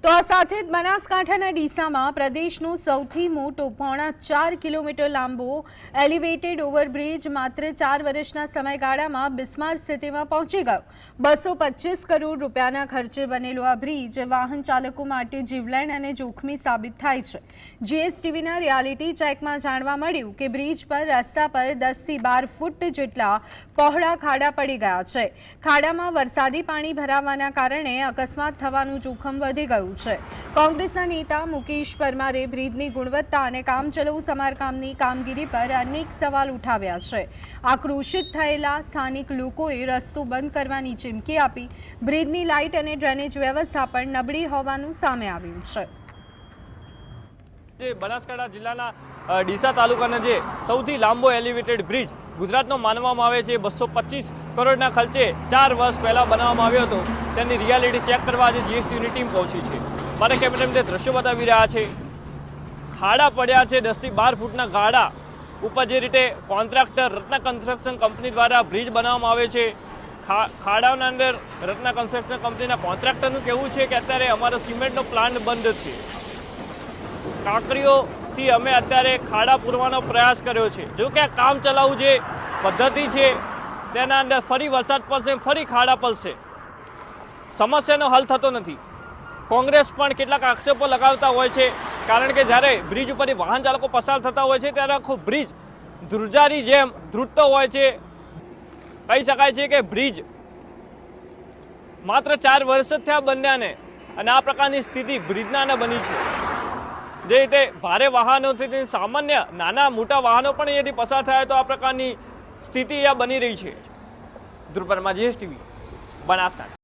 તો આ સાથે જ બનાસકાંઠાના ડીસામાં પ્રદેશનો સૌથી મોટો 4.5 કિલોમીટર લાંબો એલિવેટેડ ઓવરબ્રિજ માત્ર 4 વર્ષના સમયગાળામાં બિસ્માર સ્થિતિમાં પહોંચી ગયો। 225 કરોડ રૂપિયાના ખર્ચે બનેલો આ બ્રિજ વાહન ચાલકો માટે જીવલેણ અને જોખમી સાબિત થાય છે। જીએસટીવીના રિયાલિટી ચેકમાં જાણવા મળ્યું કે બ્રિજ પર રસ્તા પર 10 થી 12 ફૂટ જેટલા પહોળા ખાડા પડી ગયા છે। ખાડામાં વરસાદી પાણી ભરાવાના કારણે અકસ્માત થવાનું જોખમ વધી ગયું। कांग्रेसના નેતા મુકેશ પરમારે બ્રિજની ગુણવત્તા અને કામચલાઉ સમારકામની કામગીરી પર અનેક સવાલ ઉઠાવ્યા છે। આક્રોશિત થયેલા સ્થાનિક લોકોએ રસ્તો બંધ કરવાની ચીમકી આપી। બ્રિજની લાઇટ અને ડ્રેનેજ વ્યવસ્થા પણ નબળી હોવાનું સામે આવ્યું છે। જે બનાસકાંઠા જિલ્લાના ડીસા તાલુકાનો જે સૌથી લાંબો એલિવેટેડ બ્રિજ ગુજરાતનો માનવામાં આવે છે 225 કરોડના ખર્ચે 4 વર્ષ પહેલા બનાવવામાં આવ્યો હતો। તેની રિયાલિટી ચેક કરવા આજે જીએસટીની ટીમ પહોંચી છે। મારા કેમેરામેન તે દ્રશ્યો બતાવી રહ્યા છે। ખાડા પડ્યા છે 10 થી 12 ફૂટના ગાડા ઉપર જે રીતે કોન્ટ્રાક્ટર રત્ના કન્સ્ટ્રક્શન કંપની દ્વારા બ્રિજ બનાવવામાં આવે છે। ખાડાના અંદર રત્ના કન્સ્ટ્રક્શન કંપનીના કોન્ટ્રાક્ટરનું કહેવું છે કે અત્યારે અમારો સિમેન્ટનો પ્લાન્ટ બંધ છે। કાંકરીઓથી અમે અત્યારે ખાડા પૂરવાનો પ્રયાસ કર્યો છે। જો કે કામ ચલાવવું જે પદ્ધતિ છે તેના અંદર ફરી વરસાદ પડશે, ફરી ખાડા પડશે, સમસ્યાનો હલ થતો નથી। કોંગ્રેસ પણ કેટલાક આક્ષેપો લગાવતા હોય છે, કારણ કે જ્યારે બ્રિજ ઉપરથી વાહન ચાલકો પસાર થતા હોય છે ત્યારે આખો બ્રિજ ધ્રુજારી જેમ ધ્રુજતો હોય છે। કહી શકાય છે કે બ્રિજ માત્ર 4 વર્ષ જ થયા બન્યાને અને આ પ્રકારની સ્થિતિ બ્રિજના અંદર બની છે। જે રીતે ભારે વાહનોથી સામાન્ય નાના મોટા વાહનો પણ અહીંયાથી પસાર થાય તો આ પ્રકારની સ્થિતિ અહીંયા બની રહી છે। ધ્રુવ પરમાર, જીએસટીવી, બનાસકાંઠા।